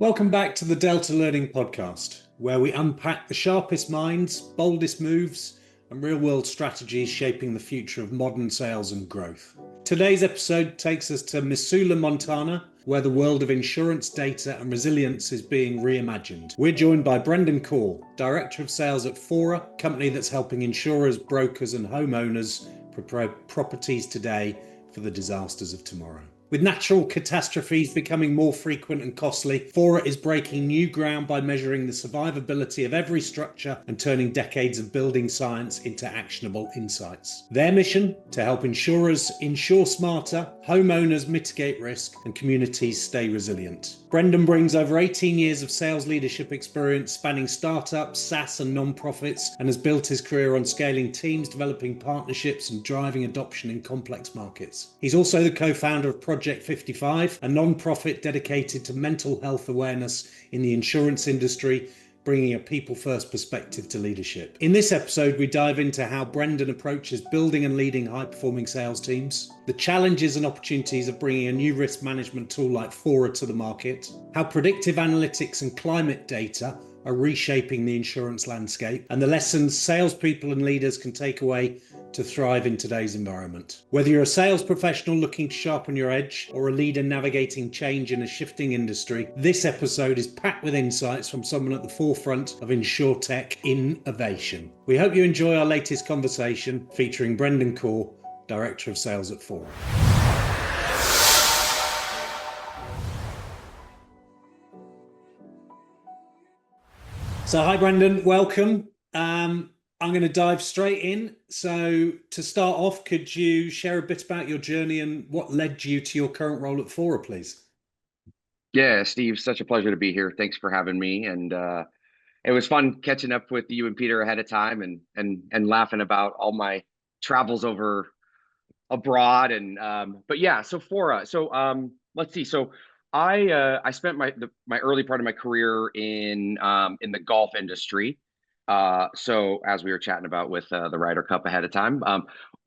Welcome back to the Delta Learning Podcast, where we unpack the sharpest minds, boldest moves, and real world strategies shaping the future of modern sales and growth. Today's episode takes us to Missoula, Montana, where the world of insurance data and resilience is being reimagined. We're joined by Brenden Corr, Director of Sales at Faura, a company that's helping insurers, brokers, and homeowners prepare properties today for the disasters of tomorrow. With natural catastrophes becoming more frequent and costly, Faura is breaking new ground by measuring the survivability of every structure and turning decades of building science into actionable insights. Their mission? To help insurers insure smarter, homeowners mitigate risk, and communities stay resilient. Brenden brings over 18 years of sales leadership experience spanning startups, SaaS, and non-profits, and has built his career on scaling teams, developing partnerships, and driving adoption in complex markets. He's also the co-founder of Project 55, a non-profit dedicated to mental health awareness in the insurance industry, bringing a people-first perspective to leadership. In this episode, we dive into how Brenden approaches building and leading high-performing sales teams, the challenges and opportunities of bringing a new risk management tool like Faura to the market, how predictive analytics and climate data are reshaping the insurance landscape, and the lessons salespeople and leaders can take away to thrive in today's environment. Whether you're a sales professional looking to sharpen your edge or a leader navigating change in a shifting industry, this episode is packed with insights from someone at the forefront of Insurtech innovation. We hope you enjoy our latest conversation featuring Brenden Corr, Director of Sales at Faura. So hi Brenden, welcome. I'm going to dive straight in. So to start off, could you share a bit about your journey and what led you to your current role at Faura, please? Yeah, Steve, such a pleasure to be here. Thanks for having me. And it was fun catching up with you and Peter ahead of time and laughing about all my travels over abroad. And but yeah, so Fora. Let's see. So I spent my early part of my career in the golf industry. So as we were chatting about with the Ryder Cup ahead of time,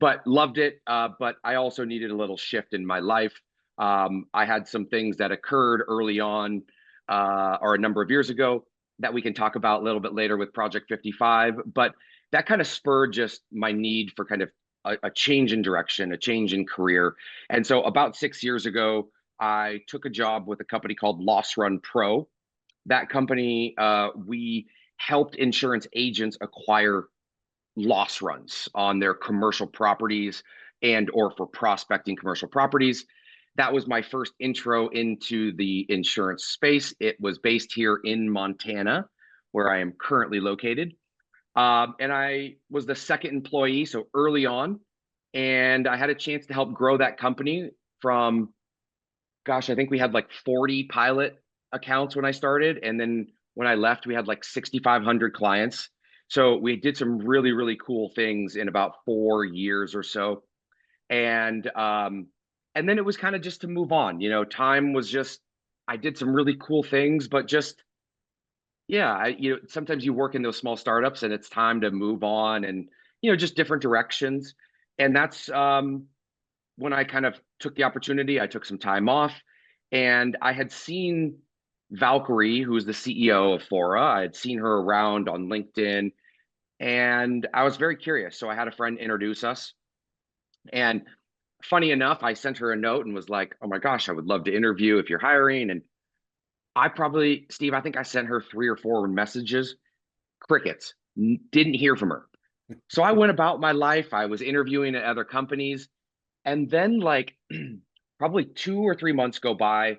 but loved it. But I also needed a little shift in my life. I had some things that occurred early on, or a number of years ago, that we can talk about a little bit later with Project 55. But that kind of spurred just my need for kind of a change in direction, a change in career. And so about 6 years ago, I took a job with a company called Loss Run Pro. That company, we helped insurance agents acquire loss runs on their commercial properties and or for prospecting commercial properties. That was my first intro into the insurance space. It was based here in Montana, where I am currently located. And I was the second employee, so early on. And I had a chance to help grow that company from, gosh, I think we had like 40 pilot accounts when I started. And then when I left, we had like 6,500 clients. So we did some really, really cool things in about 4 years or so. And then it was kind of just to move on. Time was just, I did some really cool things, but just, yeah, sometimes you work in those small startups and it's time to move on and, just different directions. And that's when I kind of took the opportunity. I took some time off and I had seen Valkyrie, who is the CEO of Fora. I had seen her around on LinkedIn and I was very curious. So I had a friend introduce us. And funny enough, I sent her a note and was like, oh my gosh, I would love to interview if you're hiring. And Steve, I think I sent her 3 or 4 messages, crickets, didn't hear from her. So I went about my life. I was interviewing at other companies. And then, like, probably 2 or 3 months go by.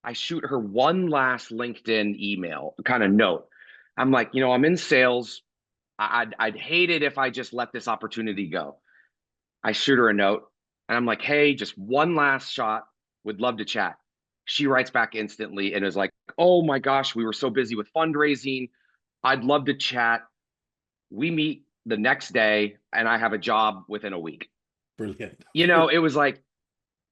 I shoot her one last LinkedIn email kind of note. I'm like, I'm in sales. I'd hate it if I just let this opportunity go. I shoot her a note and I'm like, hey, just one last shot. Would love to chat. She writes back instantly and is like, oh my gosh, we were so busy with fundraising. I'd love to chat. We meet the next day and I have a job within a week. Brilliant. It was like,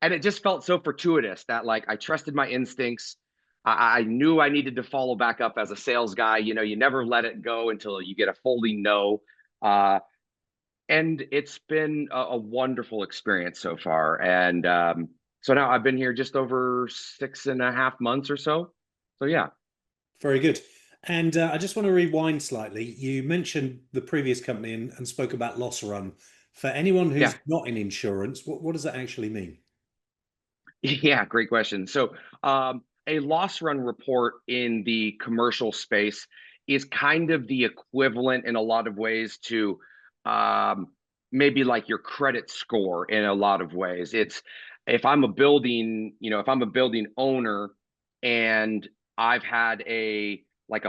and it just felt so fortuitous that like I trusted my instincts. I knew I needed to follow back up as a sales guy. You never let it go until you get a fully no. And it's been a wonderful experience so far. And so now I've been here just over 6.5 months or so. So yeah. Very good. And I just want to rewind slightly. You mentioned the previous company and spoke about loss run. For anyone Yeah. who's not in insurance, what does that actually mean? Yeah, great question. So, a loss run report in the commercial space is kind of the equivalent in a lot of ways to um, maybe like your credit score in a lot of ways. It's if I'm a building, if I'm a building owner and I've had a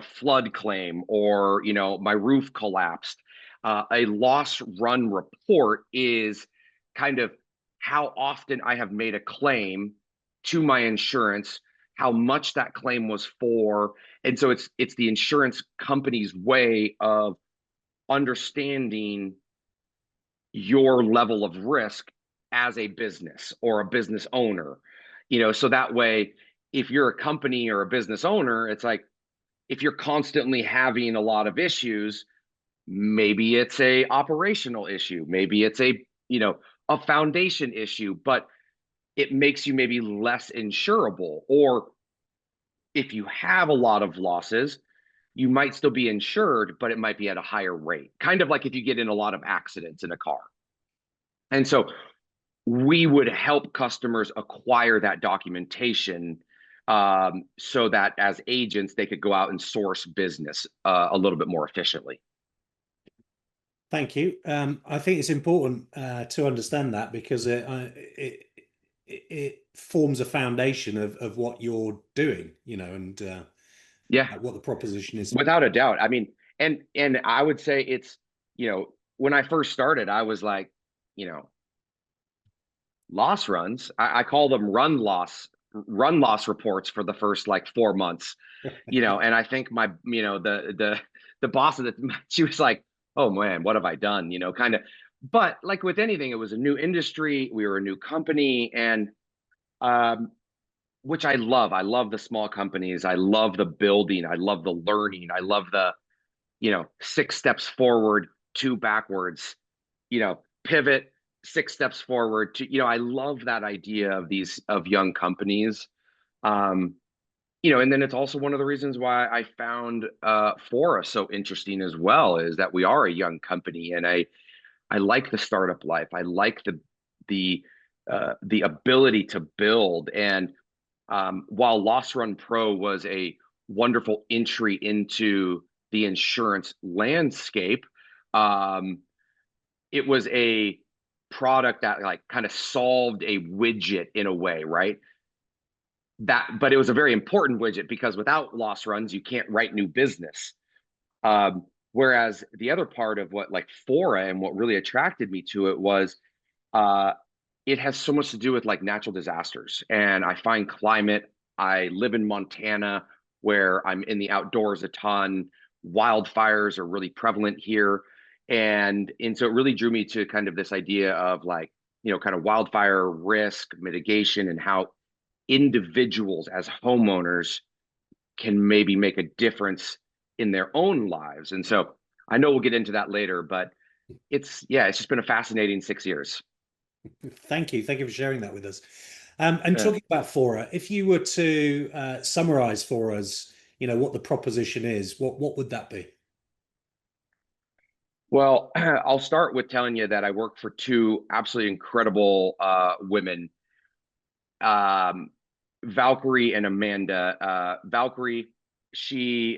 flood claim or, my roof collapsed, a loss run report is kind of how often I have made a claim to my insurance, how much that claim was for. And so it's the insurance company's way of understanding your level of risk as a business or a business owner. So that way, if you're a company or a business owner, it's like if you're constantly having a lot of issues, maybe it's a operational issue, maybe it's a foundation issue, but it makes you maybe less insurable. Or if you have a lot of losses, you might still be insured, but it might be at a higher rate. Kind of like if you get in a lot of accidents in a car. And so we would help customers acquire that documentation, so that as agents, they could go out and source business a little bit more efficiently. Thank you. I think it's important to understand that because it forms a foundation of what you're doing, and Yeah, what the proposition is. without a doubt. I mean, and I would say it's, when I first started, I was like, you know, loss runs. I call them run loss reports for the first like 4 months, and I think my, the boss of the, she was like, oh man, what have I done? Kind of, but like with anything, it was a new industry. We were a new company, and um, which I love. I love the small companies. I love the building. I love the learning. I love the, 6 steps forward, 2 backwards, pivot, 6 steps forward to, I love that idea of these of young companies. Um, and then it's also one of the reasons why I found Faura so interesting as well, is that we are a young company, and I like the startup life. I like the the ability to build. And while Loss Run Pro was a wonderful entry into the insurance landscape, um, it was a product that like kind of solved a widget in a way, right? But it was a very important widget because without loss runs, you can't write new business. Whereas the other part of what like Fora and what really attracted me to it was uh, it has so much to do with like natural disasters. And I find climate, I live in Montana where I'm in the outdoors a ton. Wildfires are really prevalent here. And so it really drew me to kind of this idea of like, kind of wildfire risk mitigation and how individuals as homeowners can maybe make a difference in their own lives. And so I know we'll get into that later, but it's just been a fascinating 6 years. Thank you. Thank you for sharing that with us. And Yeah. talking about Fora, if you were to summarize for us, what the proposition is, what would that be? Well, I'll start with telling you that I work for two absolutely incredible women, um, Valkyrie and Amanda. Valkyrie, she,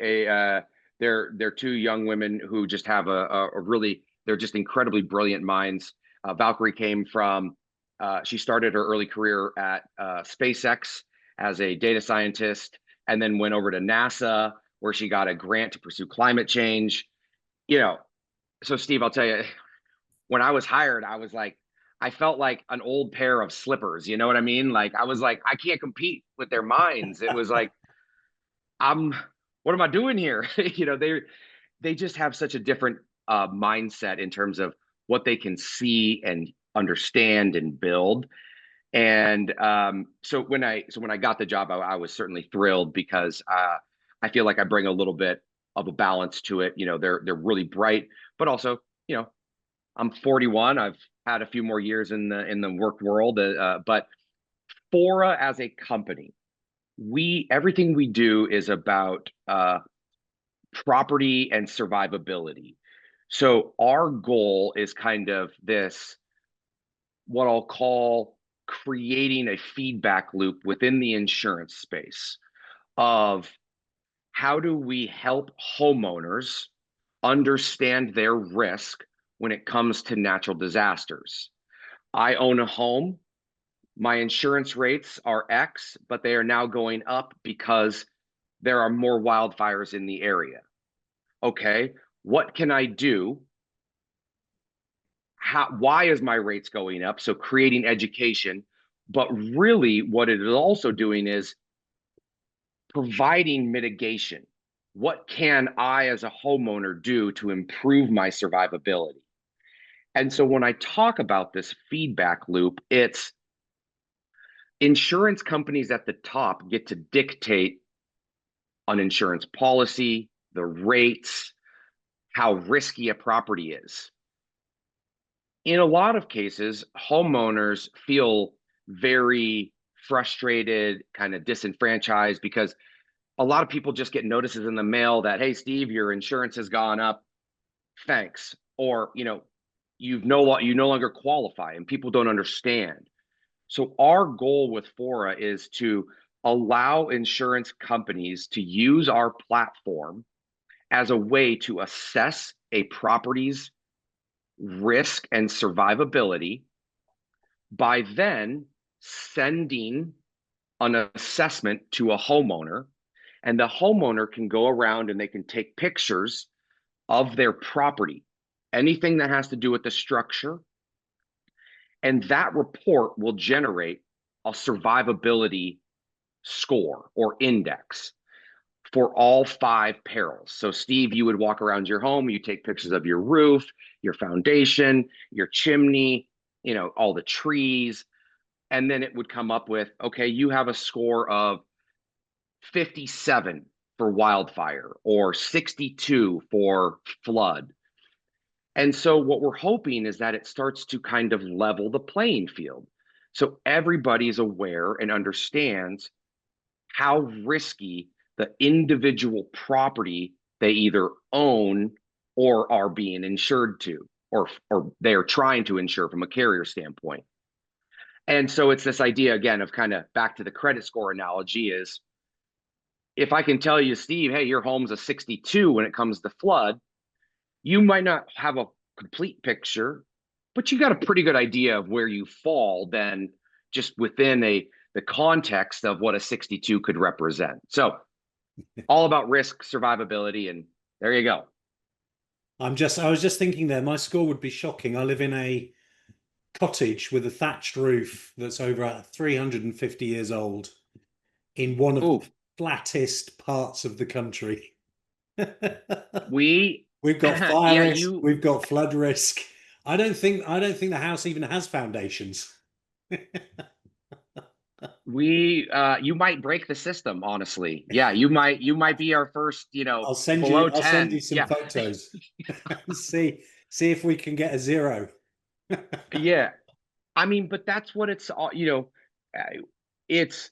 they're two young women who just have a really, they're just incredibly brilliant minds. Valkyrie came from, she started her early career at SpaceX as a data scientist, and then went over to NASA where she got a grant to pursue climate change. You know, so Steve, I'll tell you, when I was hired, I was like, I felt like an old pair of slippers. You know what I mean? Like I was like, I can't compete with their minds. It was like, I'm, what am I doing here? They just have such a different mindset in terms of what they can see and understand and build. And so when I got the job, I was certainly thrilled because I feel like I bring a little bit of a balance to it. They're really bright, but also, I'm 41. I've had a few more years in the work world, but Fora as a company, everything we do is about property and survivability. So our goal is kind of this, what I'll call creating a feedback loop within the insurance space of how do we help homeowners understand their risk when it comes to natural disasters. I own a home. My insurance rates are X, but they are now going up because there are more wildfires in the area. Okay, what can I do? Why is my rates going up? So creating education, but really what it is also doing is providing mitigation. What can I as a homeowner do to improve my survivability? And so when I talk about this feedback loop, it's insurance companies at the top get to dictate an insurance policy, the rates, how risky a property is. In a lot of cases, homeowners feel very frustrated, kind of disenfranchised, because a lot of people just get notices in the mail that, hey, Steve, your insurance has gone up. Thanks. Or, you no longer qualify, and people don't understand. So our goal with Faura is to allow insurance companies to use our platform as a way to assess a property's risk and survivability by then sending an assessment to a homeowner, and the homeowner can go around and they can take pictures of their property, anything that has to do with the structure, and that report will generate a survivability score or index for all 5 perils. So Steve, you would walk around your home, you take pictures of your roof, your foundation, your chimney, all the trees, and then it would come up with, okay, you have a score of 57 for wildfire or 62 for flood. And so what we're hoping is that it starts to kind of level the playing field. So everybody's aware and understands how risky the individual property they either own or are being insured to, or they are trying to insure from a carrier standpoint. And so it's this idea, again, of kind of back to the credit score analogy is, if I can tell you, Steve, hey, your home's a 62 when it comes to flood, you might not have a complete picture, but you got a pretty good idea of where you fall then just within the context of what a 62 could represent. So all about risk, survivability, and there you go. I was just thinking there, my score would be shocking. I live in a cottage with a thatched roof that's over 350 years old in one of Ooh, the flattest parts of the country. we We've got fire yeah, risk, we've got flood risk. I don't think the house even has foundations. you might break the system, honestly. Yeah, you might be our first, below I'll send you 10. some Yeah. photos. See if we can get a 0. Yeah. I mean, but that's what it's all, it's,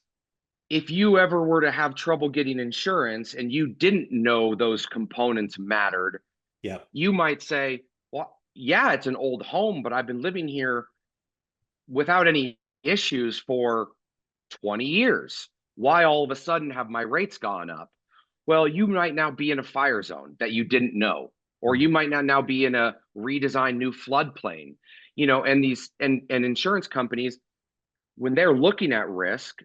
if you ever were to have trouble getting insurance and you didn't know those components mattered, Yeah. you might say, well, yeah, it's an old home, but I've been living here without any issues for 20 years. Why all of a sudden have my rates gone up? Well, you might now be in a fire zone that you didn't know, or you might not now be in a redesigned new floodplain, and these and insurance companies, when they're looking at risk,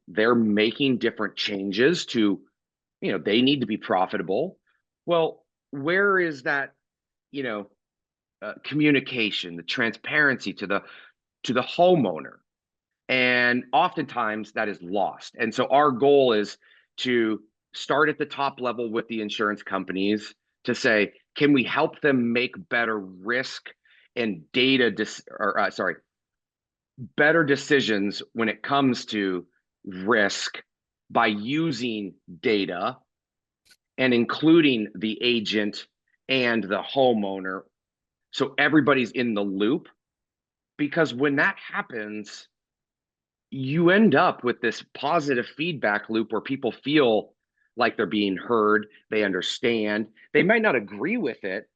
they're making different changes to, they need to be profitable. Well, where is that, communication, the transparency to the homeowner? And oftentimes that is lost. And so our goal is to start at the top level with the insurance companies to say, can we help them make better risk and better decisions when it comes to risk by using data and including the agent and the homeowner, so everybody's in the loop. Because when that happens, you end up with this positive feedback loop where people feel like they're being heard, they understand. They might not agree with it,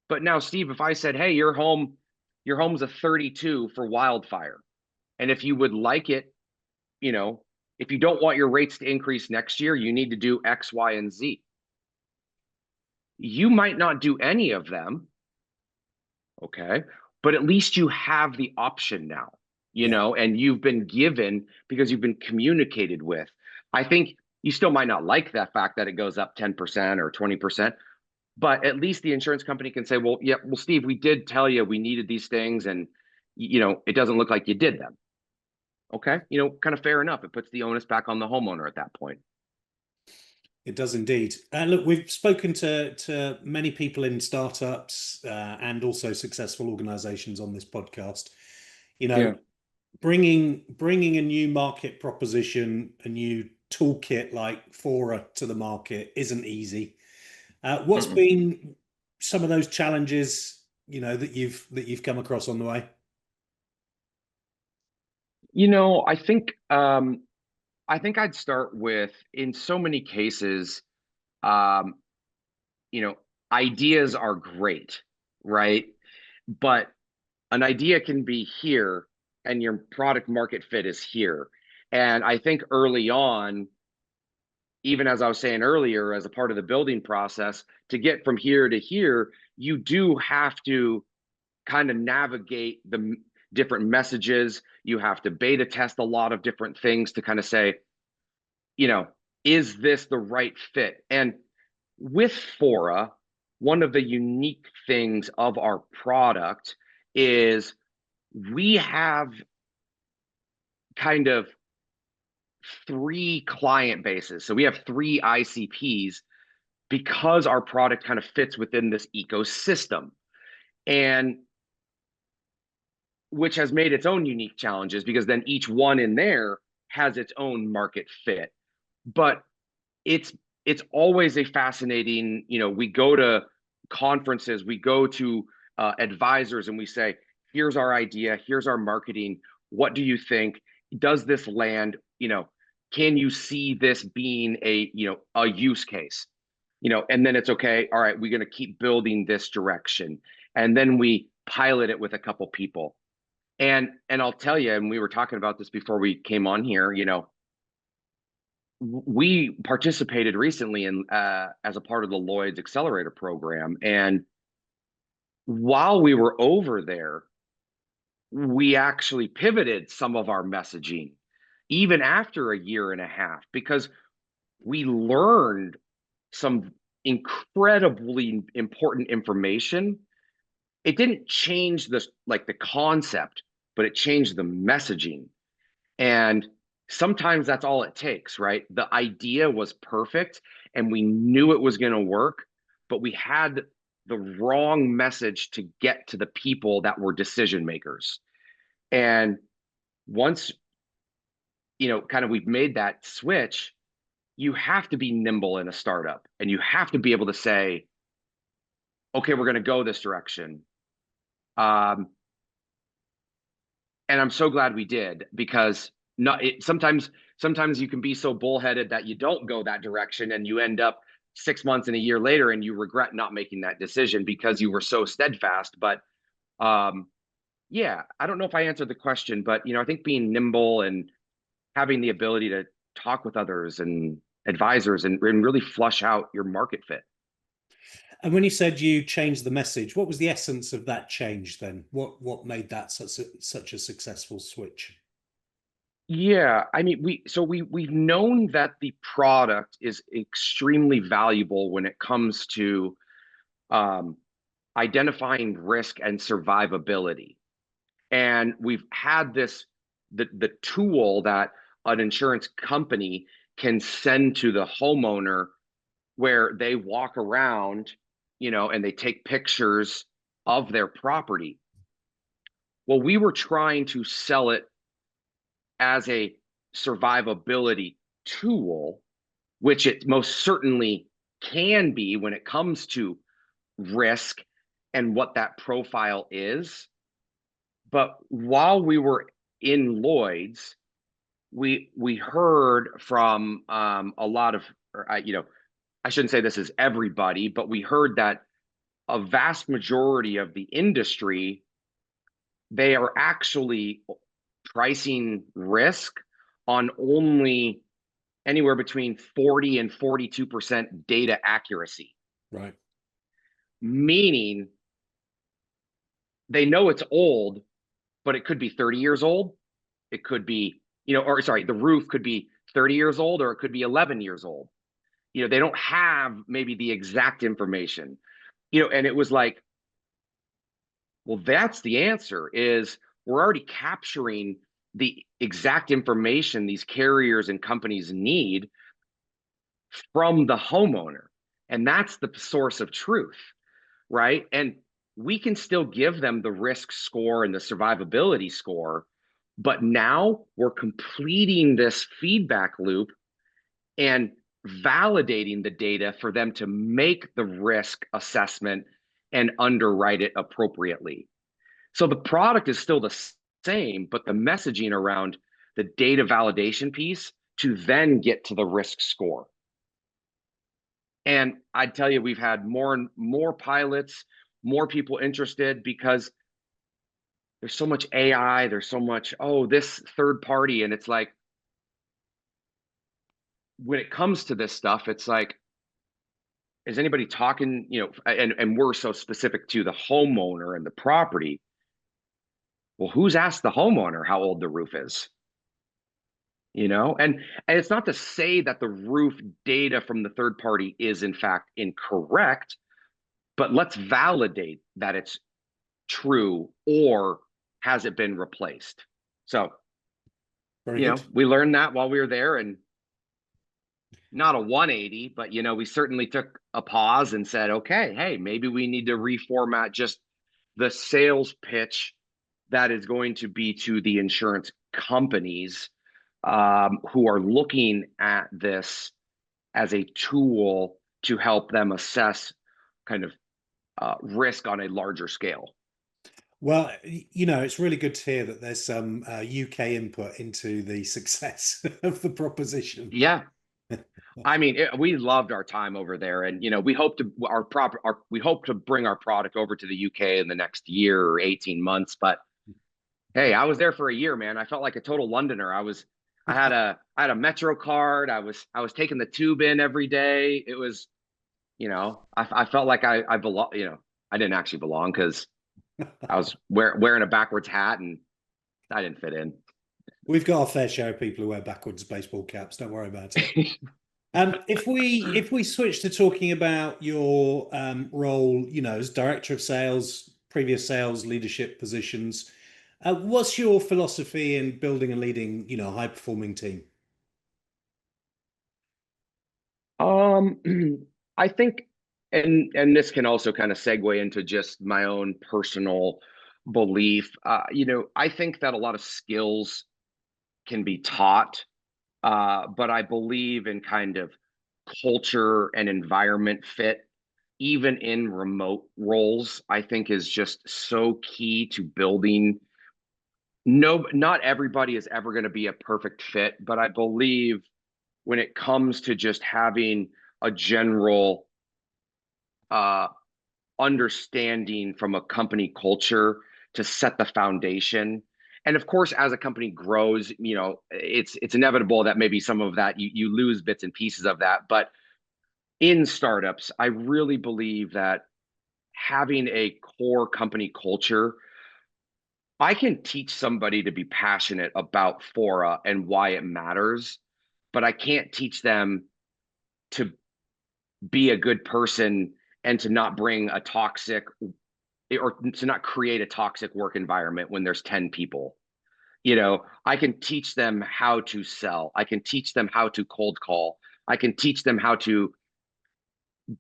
but now, Steve, if I said, "Hey, your home's a 32 for wildfire, and if you would like it, you know, if you don't want your rates to increase next year, you need to do X, Y, and Z." You might not do any of them, okay, but at least you have the option now, Yeah. and you've been given because you've been communicated with. I think you still might not like that fact that it goes up 10% or 20%, but at least the insurance company can say, well, yeah, well, Steve, we did tell you we needed these things, and it doesn't look like you did them. Okay, kind of fair enough. It puts the onus back on the homeowner at that point. It does indeed. Look, we've spoken to many people in startups and also successful organizations on this podcast. You know, Yeah. bringing a new market proposition, a new toolkit like Faura to the market isn't easy. What's Mm-mm. been some of those challenges, that you've come across on the way? I think I'd start with, in so many cases, um, you know, ideas are great, right? But an idea can be here and your product market fit is here. And I think early on, even as I was saying earlier, as a part of the building process, to get from here to here, you do have to kind of navigate the different messages. You have to beta test a lot of different things to kind of say, you know, is this the right fit? And with Fora, one of the unique things of our product is we have kind of three client bases. So we have three ICPs because our product kind of fits within this ecosystem, and which has made its own unique challenges because then each one in there has its own market fit. But it's it's always a fascinating, we go to conferences, we go to advisors, and we say, here's our idea, here's our marketing, what do you think, does this land, can you see this being a use case, and then it's okay, all right, we're going to keep building this direction, and then we pilot it with a couple people. And I'll tell you, and we were talking about this before we came on here, we participated recently in as a part of the Lloyd's Accelerator program. And while we were over there, we actually pivoted some of our messaging, even after a year and a half, because we learned some incredibly important information. It didn't change the concept, but it changed the messaging. And sometimes that's all it takes, right? The idea was perfect and we knew it was going to work, but we had the wrong message to get to the people that were decision makers. And once, kind of we've made that switch, you have to be nimble in a startup and you have to be able to say, okay, we're going to go this direction. Um, and I'm so glad we did, because sometimes you can be so bullheaded that you don't go that direction and you end up 6 months and a year later and you regret not making that decision because you were so steadfast. But um, yeah, I don't know if I answered the question, but I think being nimble and having the ability to talk with others and advisors and really flush out your market fit. And when you said you changed the message, what was the essence of that change then? What made that such a successful switch? Yeah, I mean, we've known that the product is extremely valuable when it comes to um, identifying risk and survivability. And we've had the tool that an insurance company can send to the homeowner, where they walk around, and they take pictures of their property. Well, we were trying to sell it as a survivability tool, which it most certainly can be when it comes to risk and what that profile is. But while we were in Lloyd's, we heard from a lot of, I shouldn't say this is everybody, but we heard that a vast majority of the industry, they are actually pricing risk on only anywhere between 40 and 42% data accuracy. Right. Meaning they know it's old, but it could be 30 years old. It could be, or sorry, the roof could be 30 years old, or it could be 11 years old. They don't have maybe the exact information, and it was like, well, that's the answer. Is we're already capturing the exact information these carriers and companies need from the homeowner. And that's the source of truth, right? And we can still give them the risk score and the survivability score, but now we're completing this feedback loop and validating the data for them to make the risk assessment and underwrite it appropriately. So the product is still the same, but the messaging around the data validation piece to then get to the risk score. And I'd tell you, we've had more and more pilots, more people interested, because there's so much AI, there's so much, this third party. And it's like, when it comes to this stuff, it's like, is anybody talking, and we're so specific to the homeowner and the property. Well, who's asked the homeowner how old the roof is? And it's not to say that the roof data from the third party is in fact incorrect, but let's validate that it's true, or has it been replaced? So, Very good. we learned that while we were there, and not a 180, but we certainly took a pause and said, okay, hey, maybe we need to reformat just the sales pitch that is going to be to the insurance companies who are looking at this as a tool to help them assess kind of risk on a larger scale. Well, it's really good to hear that there's some UK input into the success of the proposition. Yeah. I mean, we loved our time over there, and we hope to we hope to bring our product over to the UK in the next year or 18 months. But hey, I was there for a year, man. I felt like a total Londoner. I had a Metro card. I was taking the tube in every day. It was, I felt like I belong. I didn't actually belong, because I was wearing a backwards hat and I didn't fit in. We've got our fair share of people who wear backwards baseball caps. Don't worry about it. If we switch to talking about your role, as director of sales, previous sales leadership positions, what's your philosophy in building and leading, high performing team? I think, and this can also kind of segue into just my own personal belief. I think that a lot of skills can be taught, but I believe in kind of culture and environment fit, even in remote roles, I think is just so key to building. No, not everybody is ever going to be a perfect fit, but I believe when it comes to just having a general understanding from a company culture to set the foundation. And of course, as a company grows, it's inevitable that maybe some of that you lose bits and pieces of that. But in startups, I really believe that having a core company culture, I can teach somebody to be passionate about Faura and why it matters, but I can't teach them to be a good person and to not bring a toxic, or to not create a toxic work environment when there's 10 people. I can teach them how to sell. I can teach them how to cold call. I can teach them how to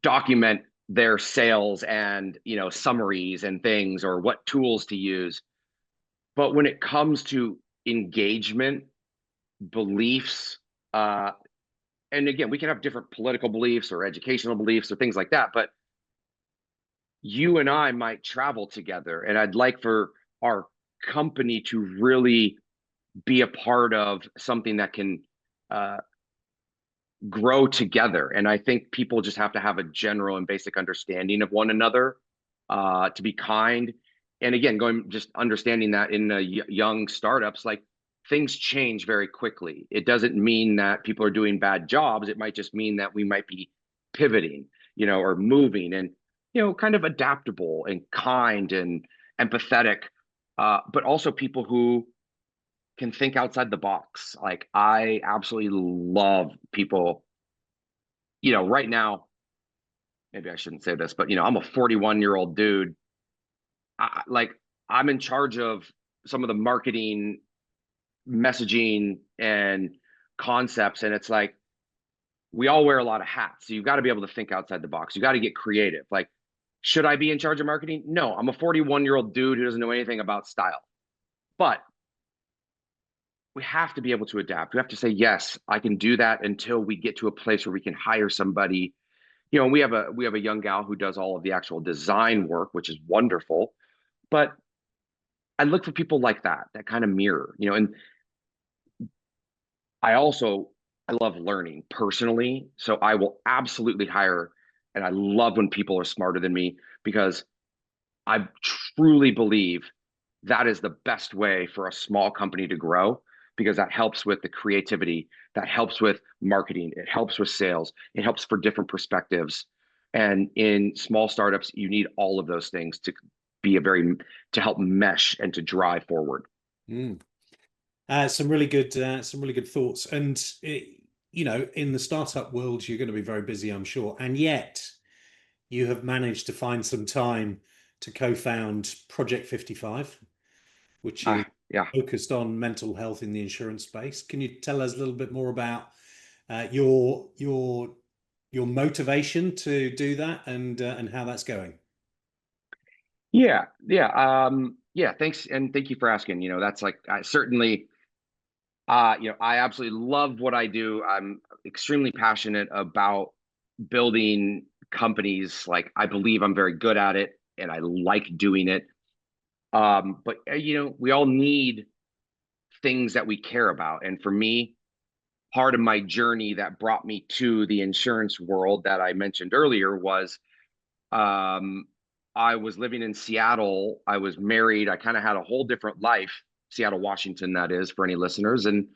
document their sales and, summaries and things, or what tools to use. But when it comes to engagement, beliefs, and again, we can have different political beliefs or educational beliefs or things like that, but you and I might travel together, and I'd like for our company to really be a part of something that can uh, grow together. And I think people just have to have a general and basic understanding of one another, to be kind. And again, going just understanding that in young startups, like things change very quickly. It doesn't mean that people are doing bad jobs. It might just mean that we might be pivoting, or moving, and kind of adaptable and kind and empathetic, but also people who can think outside the box. Like I absolutely love people, right now, maybe I shouldn't say this, but I'm a 41-year-old dude. Like I'm in charge of some of the marketing, messaging, and concepts. And it's like we all wear a lot of hats. So you've got to be able to think outside the box. You got to get creative. Like, should I be in charge of marketing? No, I'm a 41-year-old dude who doesn't know anything about style. But we have to be able to adapt. We have to say, yes, I can do that until we get to a place where we can hire somebody. We have a young gal who does all of the actual design work, which is wonderful. But I look for people like that kind of mirror, and I love learning personally. So I will absolutely hire, and I love when people are smarter than me, because I truly believe that is the best way for a small company to grow, because that helps with the creativity, that helps with marketing, it helps with sales, it helps for different perspectives. And in small startups, you need all of those things to to help mesh and to drive forward. Mm. Some really good thoughts. And in the startup world, you're going to be very busy, I'm sure. And yet, you have managed to find some time to co-found Project 55, which is Yeah. focused on mental health in the insurance space. Can you tell us a little bit more about your motivation to do that and how that's going? Yeah. Thanks. And thank you for asking. That's like, I certainly, I absolutely love what I do. I'm extremely passionate about building companies. Like, I believe I'm very good at it and I like doing it. But we all need things that we care about. And for me, part of my journey that brought me to the insurance world that I mentioned earlier was, um, I was living in Seattle. I was married. I kind of had a whole different life, Seattle, Washington, that is, for any listeners. And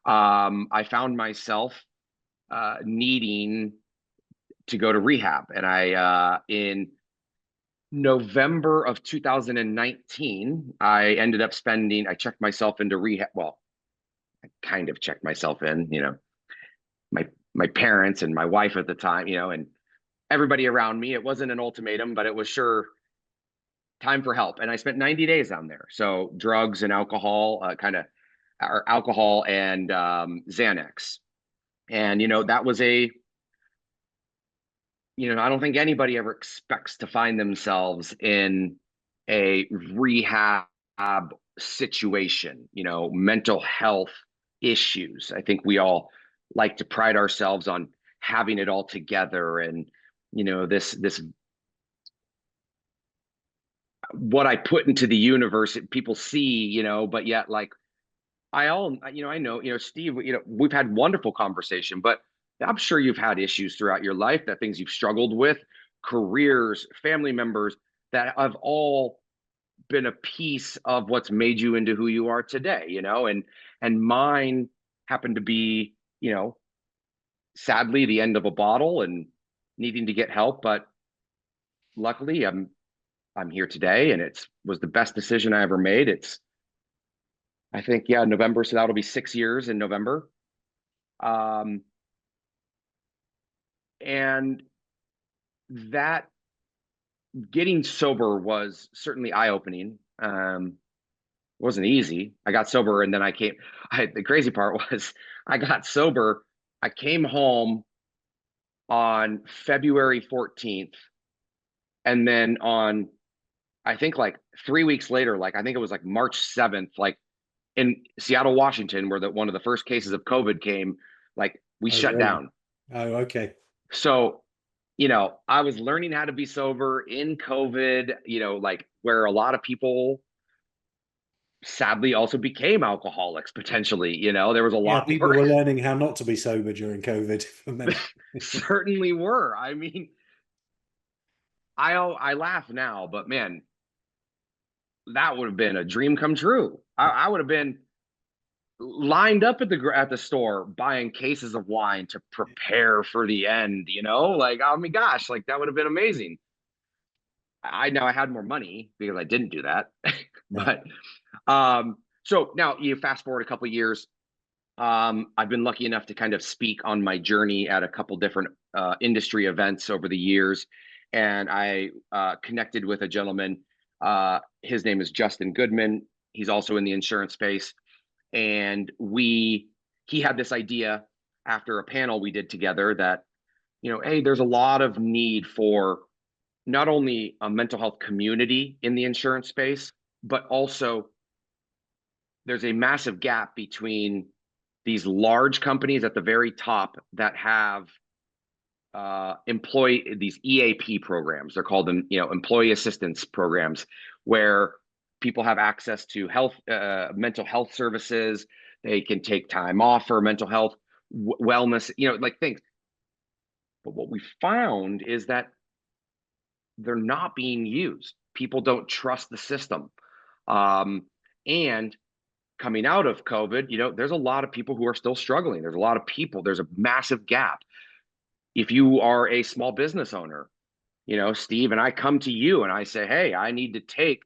I found myself needing to go to rehab. And in November of 2019, I checked myself into rehab. Well, I kind of checked myself in, my my parents and my wife at the time, and everybody around me. It wasn't an ultimatum, but it was sure time for help. And I spent 90 days down there. So drugs and alcohol, or alcohol and Xanax. And that was I don't think anybody ever expects to find themselves in a rehab situation, mental health issues. I think we all like to pride ourselves on having it all together, and this what I put into the universe, people see, but yet, like, I know, Steve, we've had wonderful conversation, but I'm sure you've had issues throughout your life, that things you've struggled with, careers, family members, that have all been a piece of what's made you into who you are today, and mine happened to be, sadly, the end of a bottle and needing to get help. But luckily, I'm here today, and it was the best decision I ever made. I think, yeah, November, so that'll be 6 years in November. Um, and that getting sober was certainly eye-opening. It wasn't easy. I got sober, and then the crazy part was I got sober. I came home on February 14th. And then I think like 3 weeks later, like I think it was like March 7th, like in Seattle, Washington, where one of the first cases of COVID came, like we Oh, shut really? down. Oh, okay. So, I was learning how to be sober in COVID, like where a lot of people sadly also became alcoholics potentially. There was a Yeah, lot people more. were learning how not to be sober during COVID for many. Certainly were. I mean, I laugh now, but man, that would have been a dream come true. I would have been lined up at the store buying cases of wine to prepare for the end. Like, oh my gosh, like that would have been amazing. I know I had more money because I didn't do that. Yeah. But so now you fast forward a couple of years. I've been lucky enough to kind of speak on my journey at a couple different industry events over the years, and I connected with a gentleman. His name is Justin Goodman. He's also in the insurance space, and he had this idea after a panel we did together that, hey, there's a lot of need for not only a mental health community in the insurance space, but also there's a massive gap between these large companies at the very top that have employ these EAP programs. They're called them, employee assistance programs, where people have access to mental health services. They can take time off for mental health, wellness, like things. But what we found is that they're not being used. People don't trust the system. And coming out of COVID, there's a lot of people who are still struggling. There's a massive gap. If you are a small business owner, Steve, and I come to you and I say, hey, I need to take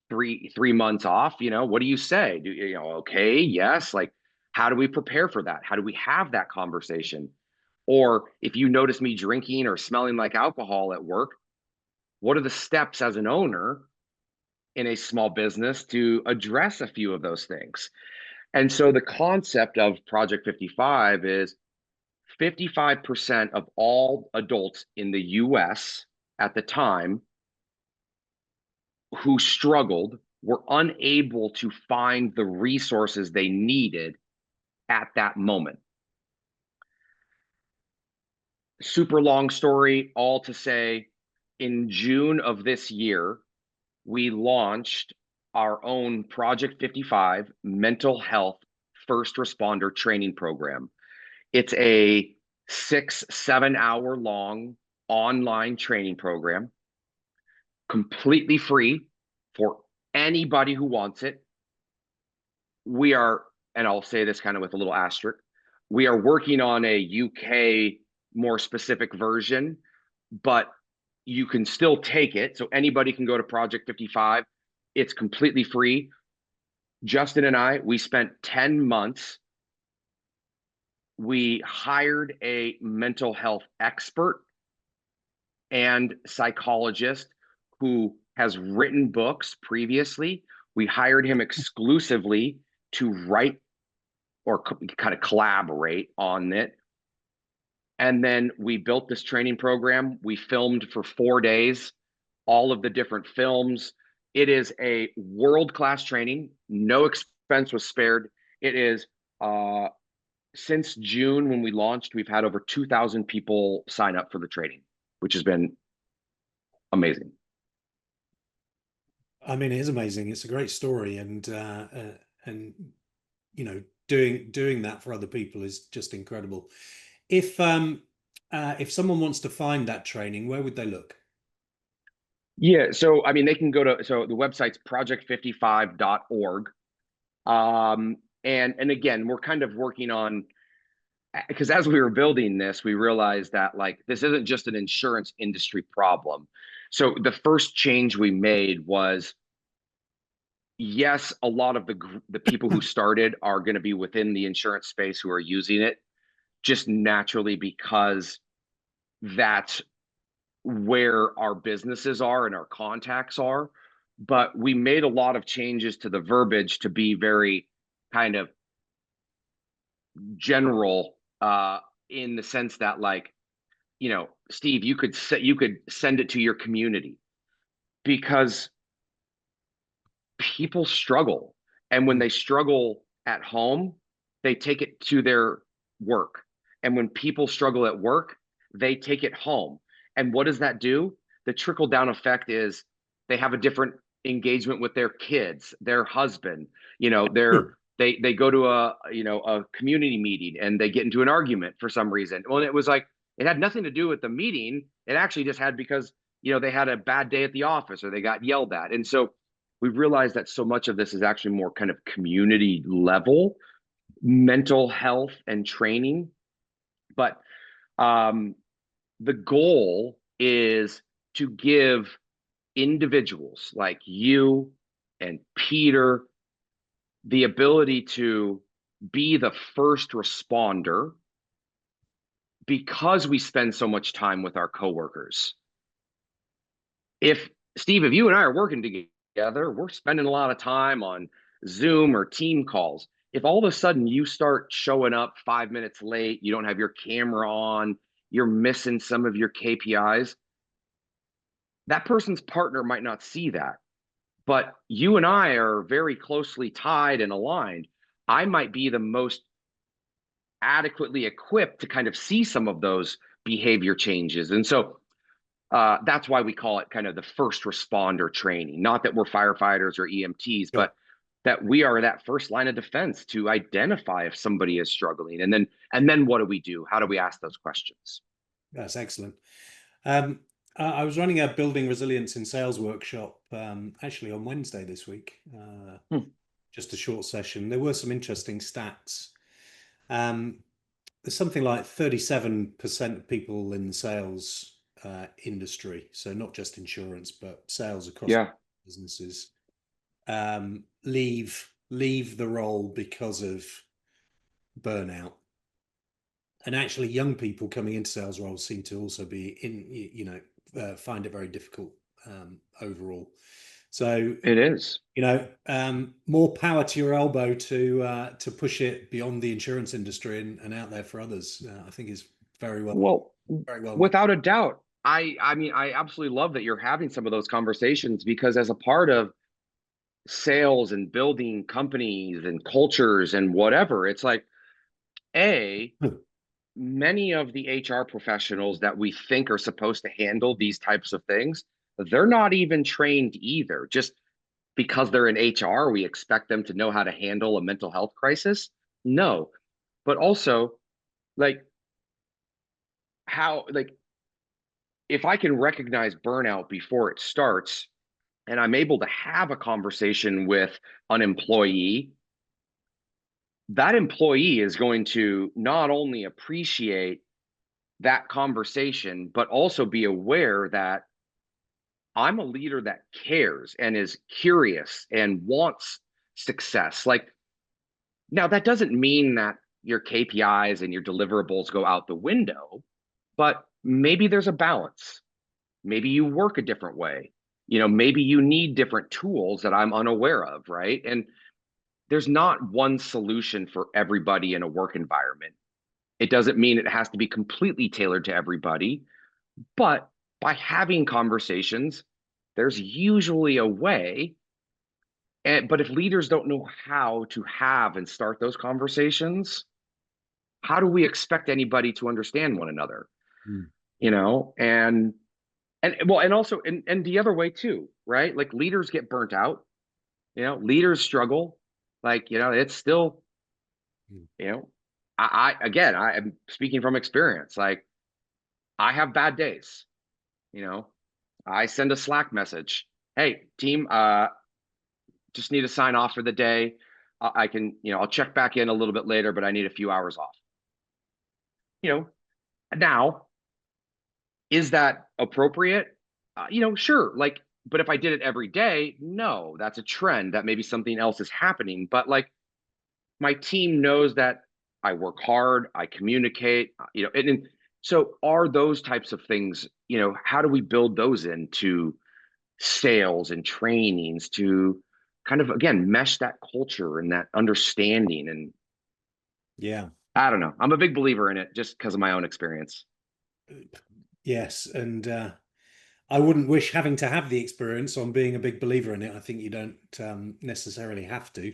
three months off. What do you say? Okay, yes. Like, how do we prepare for that? How do we have that conversation? Or if you notice me drinking or smelling like alcohol at work, what are the steps as an owner in a small business to address a few of those things? And so the concept of Project 55 is 55% of all adults in the US at the time who struggled were unable to find the resources they needed at that moment. Super long story, all to say, in June of this year, we launched our own Project 55 mental health first responder training program. It's a 6-7 hour long online training program, completely free for anybody who wants it. We are, and I'll say this kind of with a little asterisk, we are working on a UK more specific version, but you can still take it. So anybody can go to Project 55. It's completely free. Justin and I, we spent 10 months. We hired a mental health expert and psychologist who has written books previously. We hired him exclusively to write or kind of collaborate on it. And then we built this training program. We filmed for 4 days, all of the different films. It is a world-class training. No expense was spared. It is, since June when we launched, we've had over 2,000 people sign up for the training, which has been amazing. I mean, it is amazing. It's a great story, and doing that for other people is just incredible. If someone wants to find that training, where would they look? Yeah, so I mean, they can go to, so the website's project55.org. And again, we're kind of working on, because as we were building this, we realized that like this isn't just an insurance industry problem. So the first change we made was, yes, a lot of the people who started are going to be within the insurance space who are using it, just naturally because that's where our businesses are and our contacts are. But we made a lot of changes to the verbiage to be very kind of general, in the sense that, like, Steve, you could send it to your community, because people struggle, and when they struggle at home, they take it to their work, and when people struggle at work, they take it home. And what does that do? The trickle down effect is they have a different engagement with their kids, their husband, Sure. they go to a community meeting and they get into an argument for some reason. Well, it was like it had nothing to do with the meeting. It actually just had because they had a bad day at the office or they got yelled at. And so we realized that so much of this is actually more kind of community level mental health and training. But um, the goal is to give individuals like you and Peter the ability to be the first responder because we spend so much time with our coworkers. If Steve, if you and I are working together, we're spending a lot of time on Zoom or team calls. If all of a sudden you start showing up 5 minutes late, you don't have your camera on, you're missing some of your KPIs, that person's partner might not see that. But you and I are very closely tied and aligned. I might be the most adequately equipped to kind of see some of those behavior changes. And so that's why we call it kind of the first responder training. Not that we're firefighters or EMTs, Sure. but that we are that first line of defense to identify if somebody is struggling. And then what do we do? How do we ask those questions? That's excellent. I was running a building resilience in sales workshop actually on Wednesday this week, just a short session. There were some interesting stats. There's something like 37% of people in the sales industry, so not just insurance, but sales across Yeah, businesses, leave the role because of burnout. And actually, young people coming into sales roles seem to also be find it very difficult overall. So it is. more power to your elbow to push it beyond the insurance industry and out there for others. I think is Well, very well. without a doubt. I mean, I absolutely love that you're having some of those conversations because as a part of sales and building companies and cultures and whatever, it's like, A, many of the HR professionals that we think are supposed to handle these types of things, they're not even trained either. Just because they're in HR, we expect them to know how to handle a mental health crisis. No, but also like like if I can recognize burnout before it starts and I'm able to have a conversation with an employee, that employee is going to not only appreciate that conversation, but also be aware that I'm a leader that cares and is curious and wants success. Like, now that doesn't mean that your KPIs and your deliverables go out the window, but maybe there's a balance. Maybe you work a different way. Maybe you need different tools that I'm unaware of, right? And there's not one solution for everybody in a work environment. It doesn't mean it has to be completely tailored to everybody, but by having conversations, there's usually a way. But if leaders don't know how to have and start those conversations, how do we expect anybody to understand one another? Mm. And also and the other way too, right? Like leaders get burnt out, leaders struggle. Like, it's still, Mm. I am speaking from experience. Like I have bad days, you know. I send a Slack message. Hey, team, just need to sign off for the day. I can, I'll check back in a little bit later, but I need a few hours off. You know, now, is that appropriate? Sure. Like, but if I did it every day, no, that's a trend. That maybe something else is happening. But like, my team knows that I work hard, I communicate, and so are those types of things, how do we build those into sales and trainings to kind of again mesh that culture and that understanding? And Yeah. I don't know, I'm a big believer in it just because of my own experience. Yes, and I wouldn't wish having to have the experience on being a big believer in it. I think you don't necessarily have to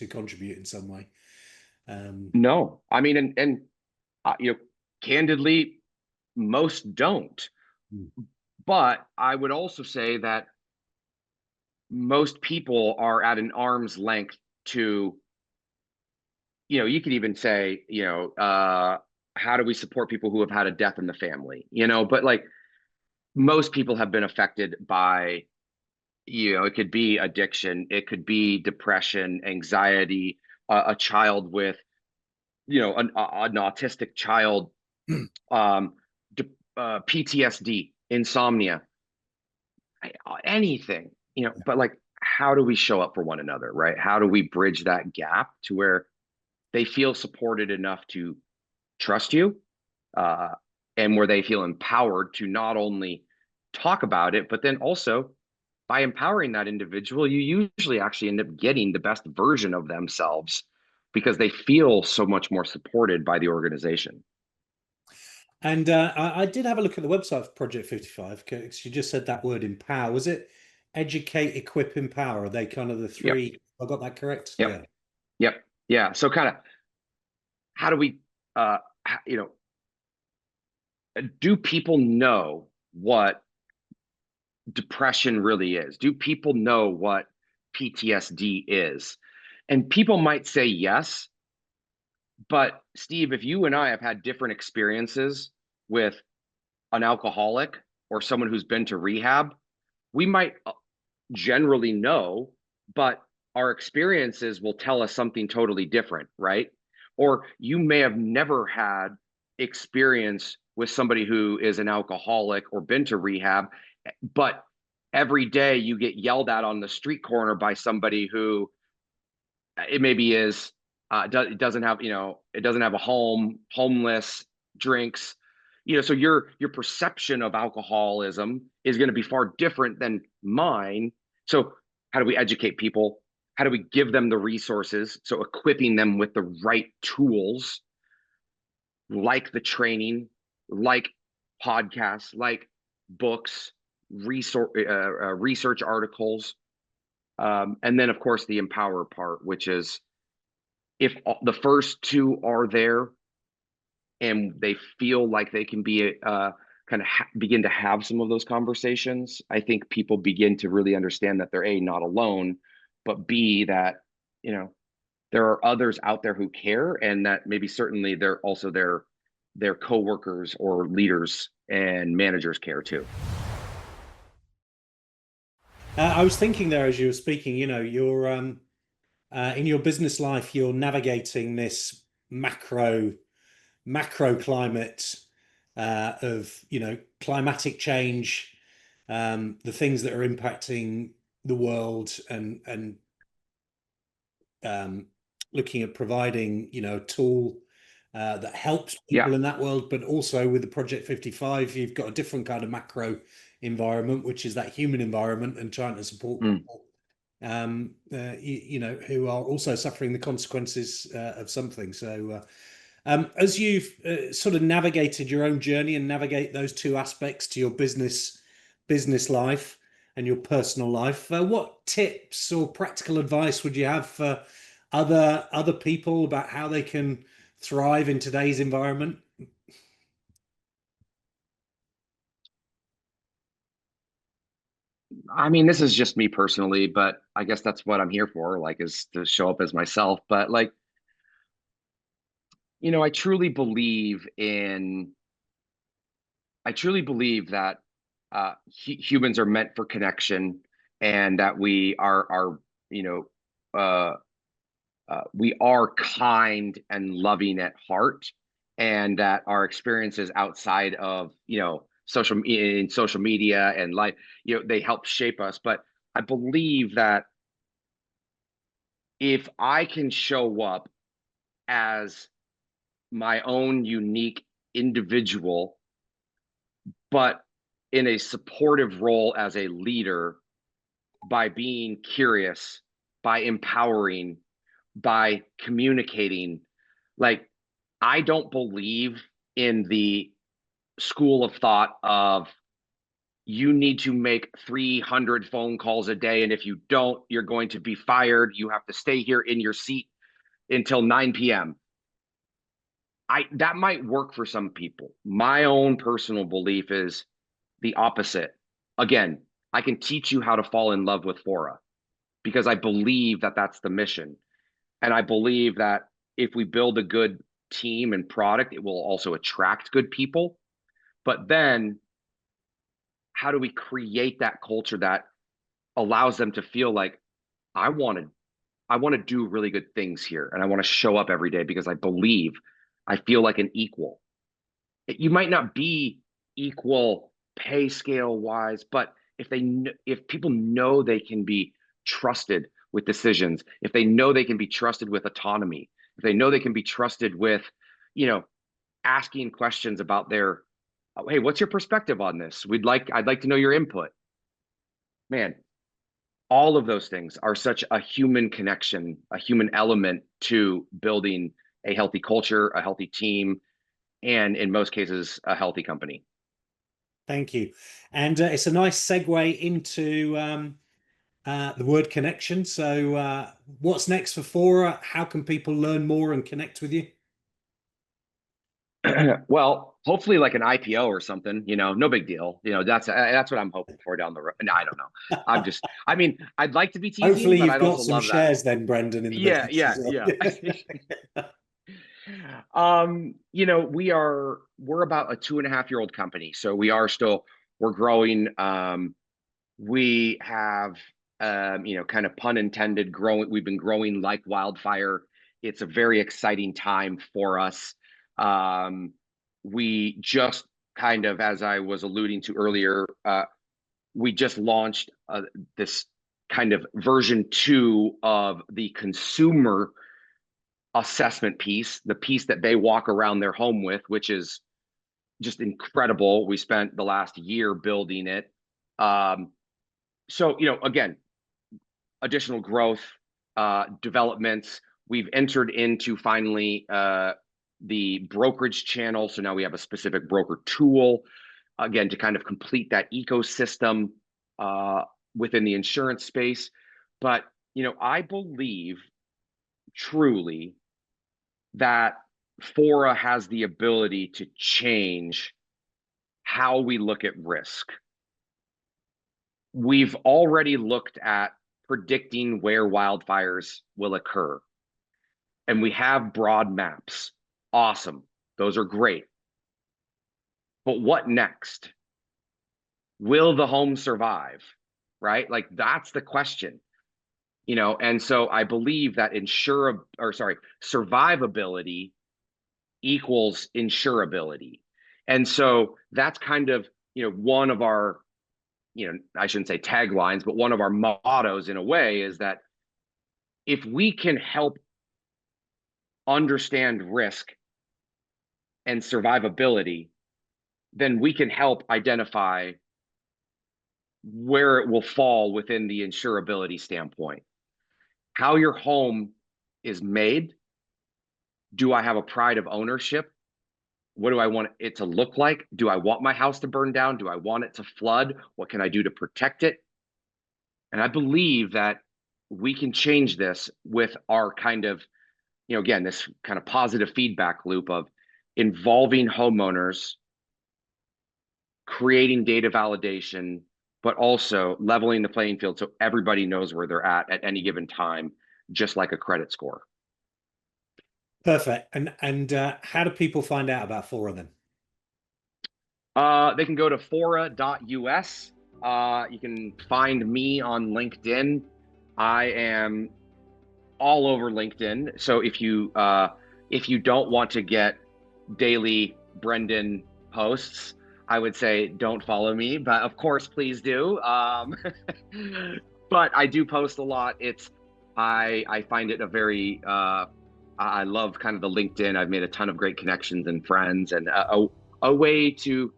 contribute in some way. No, I mean, and candidly, most don't. Mm. But I would also say that most people are at an arm's length to, you could even say, how do we support people who have had a death in the family, but like most people have been affected by, it could be addiction, it could be depression, anxiety, a child with, an autistic child, um, PTSD, insomnia, anything, but like, how do we show up for one another, right? How do we bridge that gap to where they feel supported enough to trust you, uh, and where they feel empowered to not only talk about it, but then also by empowering that individual, you usually actually end up getting the best version of themselves because they feel so much more supported by the organization. And I did have a look at the website for Project 55 because you just said that word empower. Was it educate, equip, empower? Are they kind of the Yep. three? I got that correct? Yep. Yeah. Yep. Yeah. So kind of how do we, do people know what depression really is? Do people know what PTSD is? And people might say yes, but Steve, if you and I have had different experiences with an alcoholic or someone who's been to rehab, we might generally know, but our experiences will tell us something totally different, right? Or you may have never had experience with somebody who is an alcoholic or been to rehab, but every day you get yelled at on the street corner by somebody who it maybe is it doesn't have, it doesn't have a home, homeless, drinks, so your perception of alcoholism is going to be far different than mine. So how do we educate people? How do we give them the resources, so equipping them with the right tools, like the training, like podcasts, like books, research articles, and then of course the empower part, which is if the first two are there and they feel like they can be kind of begin to have some of those conversations, I think people begin to really understand that they're A, not alone, but B, that, there are others out there who care, and that maybe certainly they're also their coworkers or leaders and managers care too. I was thinking there as you were speaking, you're in your business life, you're navigating this macro climate of climatic change, the things that are impacting the world, and um, looking at providing a tool that helps Yeah. people in that world. But also with the Project 55, you've got a different kind of macro environment, which is that human environment, and trying to support Mm. people who are also suffering the consequences of something. So as you've sort of navigated your own journey and navigate those two aspects to your business life and your personal life, what tips or practical advice would you have for other people about how they can thrive in today's environment? I mean, this is just me personally, but I guess that's what I'm here for, like, is to show up as myself. But like, I truly believe that humans are meant for connection, and that you know, uh, we are kind and loving at heart, and that our experiences outside of, social media and life, they help shape us. But I believe that if I can show up as my own unique individual, but in a supportive role as a leader, by being curious, by empowering, by communicating, like, I don't believe in the school of thought of you need to make 300 phone calls a day, and if you don't, you're going to be fired. You have to stay here in your seat until 9 p.m. That might work for some people. My own personal belief is the opposite. Again, I can teach you how to fall in love with Faura, because I believe that that's the mission. And I believe that if we build a good team and product, it will also attract good people. But then how do we create that culture that allows them to feel like I want to I want to do really good things here, and I want to show up every day because I feel like an equal. You might not be equal pay scale wise, but if people know they can be trusted with decisions, if they know they can be trusted with autonomy, if they know they can be trusted with, you know, asking questions about their, oh, hey, what's your perspective on this? I'd like to know your input. Man, all of those things are such a human connection, a human element to building a healthy culture, a healthy team, and in most cases, a healthy company. Thank you. And it's a nice segue into the word connection. So what's next for Faura? How can people learn more and connect with you? Well, hopefully like an IPO or something, no big deal. That's what I'm hoping for down the road. No, I don't know. I mean, I'd like to be teasing, Hopefully but you've I'd got also some love that. shares then, Brenden, in the Yeah, business yeah, as yeah. well. We're about a 2.5-year-old company, so we're growing. We have, kind of pun intended, growing. We've been growing like wildfire. It's a very exciting time for us. We just kind of, as I was alluding to earlier, we just launched this kind of version 2 of the consumer assessment piece, the piece that they walk around their home with, which is just incredible. We spent the last year building it. So, again, additional growth, developments. We've entered into finally the brokerage channel. So now we have a specific broker tool, again, to kind of complete that ecosystem within the insurance space. But, I believe truly that Faura has the ability to change how we look at risk. We've already looked at predicting where wildfires will occur, and we have broad maps. Awesome. Those are great. But what next? Will the home survive? Right? Like that's the question. And so I believe that survivability equals insurability. And so that's kind of, one of our, I shouldn't say taglines, but one of our mottos in a way is that if we can help understand risk and survivability, then we can help identify where it will fall within the insurability standpoint. How your home is made. Do I have a pride of ownership? What do I want it to look like? Do I want my house to burn down? Do I want it to flood? What can I do to protect it? And I believe that we can change this with our kind of, again, this kind of positive feedback loop of involving homeowners, creating data validation, but also leveling the playing field so everybody knows where they're at any given time, just like a credit score. Perfect. And how do people find out about Faura then? They can go to faura.us. You can find me on LinkedIn. I am all over LinkedIn. So if you don't want to get daily Brenden posts, I would say don't follow me. But of course, please do. But I do post a lot. I find it a very I love kind of the LinkedIn. I've made a ton of great connections and friends, and a way to,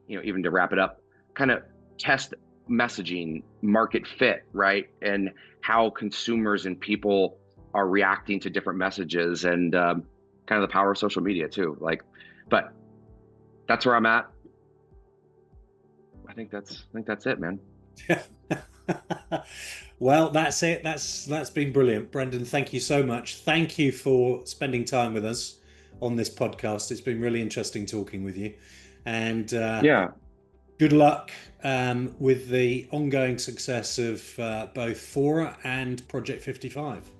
even to wrap it up, kind of test messaging, market fit, right? And how consumers and people are reacting to different messages, and kind of the power of social media too. But that's where I'm at. I think that's it, man. Well, that's it. That's been brilliant. Brenden, thank you so much. Thank you for spending time with us on this podcast. It's been really interesting talking with you. And Yeah. Good luck with the ongoing success of both Faura and Project 55.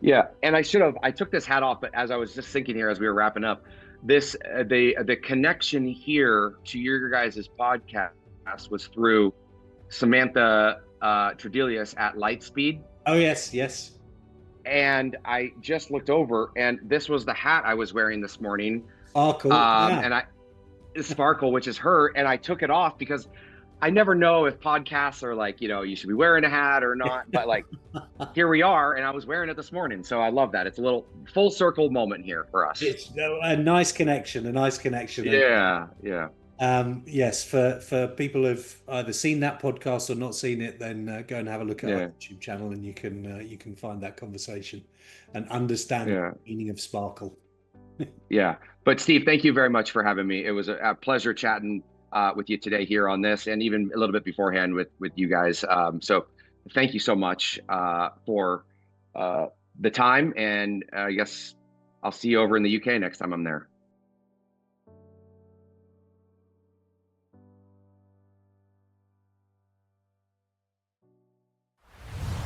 Yeah, and I took this hat off, but as I was just thinking here as we were wrapping up, this the connection here to your guys' podcast was through Samantha Tredelius at Lightspeed. Oh, yes, yes. And I just looked over, and this was the hat I was wearing this morning. Sparkle, yeah. And I Sparkle, which is her, and I took it off because I never know if podcasts are like, you should be wearing a hat or not. But like, here we are, and I was wearing it this morning, so I love that. It's a little full circle moment here for us. It's a nice connection, a nice connection. Yeah, yeah. Yes, for people who've either seen that podcast or not seen it, then go and have a look at our YouTube channel, and you can find that conversation and understand the meaning of sparkle. Yeah, but Steve, thank you very much for having me. It was a pleasure chatting with you today here on this, and even a little bit beforehand with you guys. So thank you so much for the time, and I guess I'll see you over in the UK next time I'm there.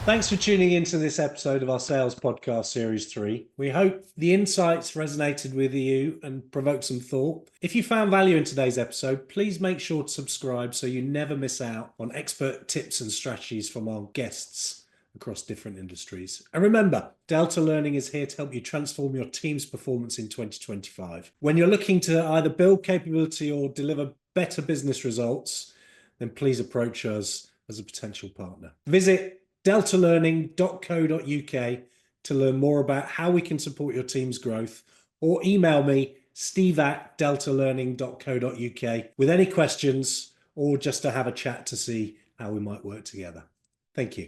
Thanks for tuning into this episode of our Sales Podcast Series 3. We hope the insights resonated with you and provoked some thought. If you found value in today's episode, please make sure to subscribe so you never miss out on expert tips and strategies from our guests across different industries. And remember, Delta Learning is here to help you transform your team's performance in 2025. When you're looking to either build capability or deliver better business results, then please approach us as a potential partner. Visit deltalearning.co.uk to learn more about how we can support your team's growth, or email me steve@deltalearning.co.uk with any questions, or just to have a chat to see how we might work together. Thank you.